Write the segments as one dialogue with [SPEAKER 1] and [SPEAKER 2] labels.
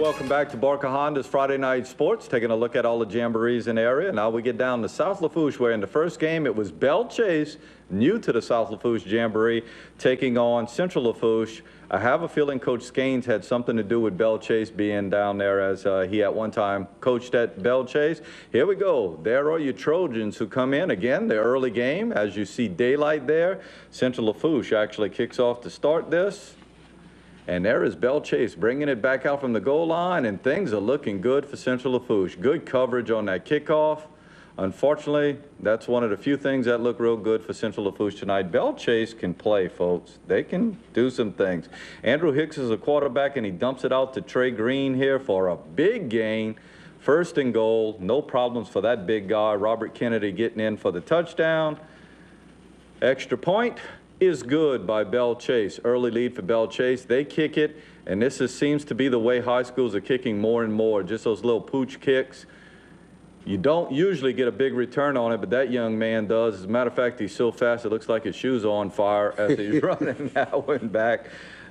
[SPEAKER 1] welcome back to Barker Honda's Friday Night Sports, taking a look at all the jamborees in the area. Now we get down to South Lafourche, where in the first game it was Belle Chasse, new to the South Lafourche Jamboree, taking on Central Lafourche. I have a feeling Coach Skanes had something to do with Belle Chasse being down there, as he at one time coached at Belle Chasse. Here we go. There are your Trojans who come in. Again, the early game, as you see daylight there. Central Lafourche actually kicks off to start this. And there is Belle Chasse bringing it back out from the goal line, and things are looking good for Central Lafourche. Good coverage on that kickoff. Unfortunately, that's one of the few things that look real good for Central Lafourche tonight. Belle Chasse can play, folks. They can do some things. Andrew Hicks is a quarterback, and he dumps it out to Trey Green here for a big gain. First and goal. No problems for that big guy. Robert Kennedy getting in for the touchdown. Extra point is good by Belle Chasse. Early lead for Belle Chasse. They kick it, and this seems to be the way high schools are kicking more and more. Just those little pooch kicks. You don't usually get a big return on it, but that young man does. As a matter of fact, he's so fast it looks like his shoes are on fire as he's running that one back.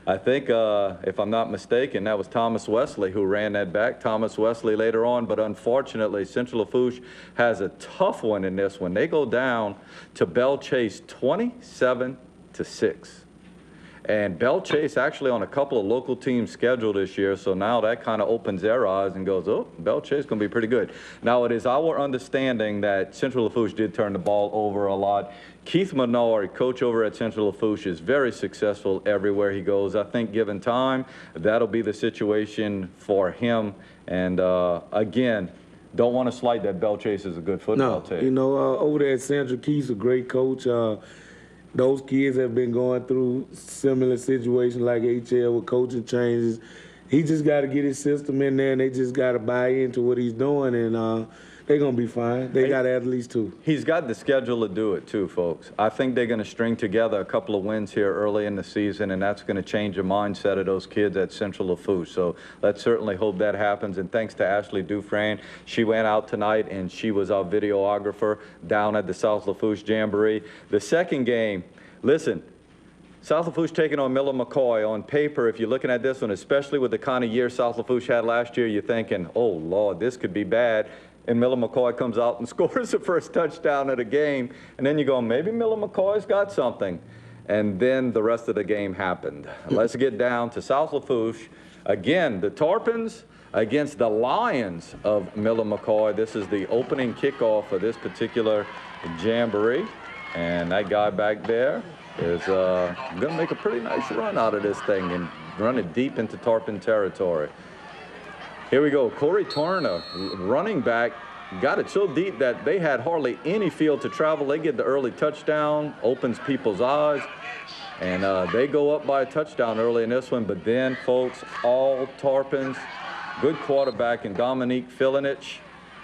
[SPEAKER 1] I think, if I'm not mistaken, that was Thomas Wesley who ran that back. Thomas Wesley later on, but unfortunately, Central Lafourche has a tough one in this one. They go down to Belle Chasse 27-6. And Belle Chasse actually on a couple of local teams scheduled this year, so now that kind of opens their eyes and goes, oh, Belle Chasse is going to be pretty good. Now, it is our understanding that Central Lafourche did turn the ball over a lot. Keith Menard, coach over at Central Lafourche, is very successful everywhere he goes. I think given time, that'll be the situation for him. And again, don't want to slight that Belle Chasse is a good football team.
[SPEAKER 2] You know, over there at Central, Keith's a great coach. Those kids have been going through similar situations like HL with coaching changes. He just got to get his system in there, and they just got to buy into what he's doing, and they're going to be fine. They got athletes, too.
[SPEAKER 1] He's got the schedule to do it, too, folks. I think they're going to string together a couple of wins here early in the season, and that's going to change the mindset of those kids at Central Lafourche. So let's certainly hope that happens. And thanks to Ashley Dufresne. She went out tonight, and she was our videographer down at the South Lafourche Jamboree. The second game, listen, South Lafourche taking on McCoy. On paper, if you're looking at this one, especially with the kind of year South Lafourche had last year, you're thinking, oh, Lord, this could be bad. And McCoy comes out and scores the first touchdown of the game. And then you go, maybe McCoy's got something. And then the rest of the game happened. Let's get down to South Lafourche. Again, the Tarpons against the Lions of McCoy. This is the opening kickoff of this particular jamboree. And that guy back there is going to make a pretty nice run out of this thing and run it deep into Tarpon territory. Here we go. Corey Turner, running back, got it so deep that they had hardly any field to travel. They get the early touchdown, opens people's eyes, and they go up by a touchdown early in this one. But then, folks, all Tarpons, good quarterback in Dominique Filinich.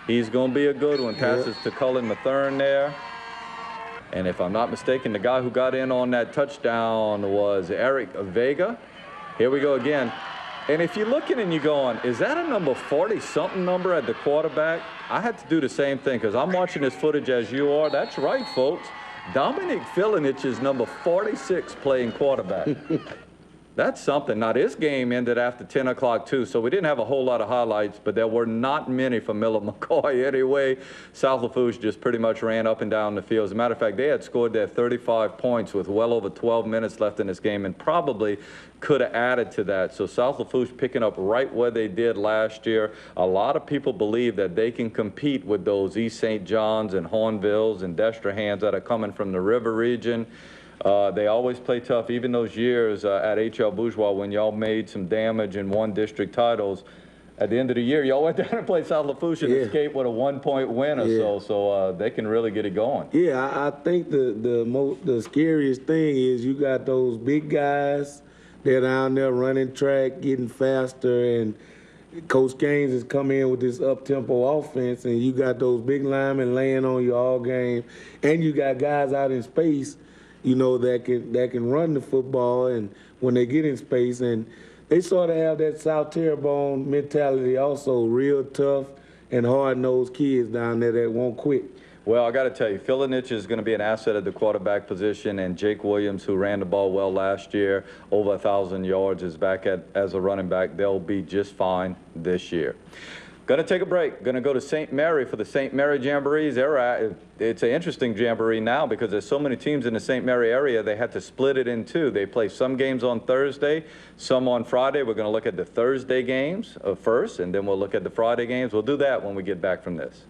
[SPEAKER 1] He's going to be a good one. Passes to Cullen Mathern there. And if I'm not mistaken, the guy who got in on that touchdown was Eric Vega. Here we go again. And if you're looking and you're going, is that a number 40-something number at the quarterback? I had to do the same thing because I'm watching this footage as you are. That's right, folks. Dominic Filinich is number 46 playing quarterback. That's something. Now, this game ended after 10 o'clock, too, so we didn't have a whole lot of highlights, but there were not many for McCoy anyway. South Lafourche just pretty much ran up and down the field. As a matter of fact, they had scored their 35 points with well over 12 minutes left in this game and probably could have added to that. So South Lafourche picking up right where they did last year. A lot of people believe that they can compete with those East St. John's and Hornvilles and Destrahans that are coming from the river region. They always play tough, even those years at HL Bourgeois when y'all made some damage and won district titles. At the end of the year, y'all went down and played South Lafourche and escaped with a 1-point win or so they can really get it going.
[SPEAKER 2] Yeah, I think the scariest thing is you got those big guys. They're down there running track, getting faster, and Coach Gaines has come in with this up-tempo offense, and you got those big linemen laying on you all game, and you got guys out in space, you know, that can run the football and when they get in space. And they sort of have that South Terrebonne mentality also, real tough and hard-nosed kids down there that won't quit.
[SPEAKER 1] Well, I got to tell you, Philinich is going to be an asset at the quarterback position, and Jake Williams, who ran the ball well last year, over 1,000 yards, is back as a running back. They'll be just fine this year. Going to take a break. Going to go to St. Mary for the St. Mary Jamborees. It's an interesting jamboree now because there's so many teams in the St. Mary area, they had to split it in two. They play some games on Thursday, some on Friday. We're going to look at the Thursday games first, and then we'll look at the Friday games. We'll do that when we get back from this.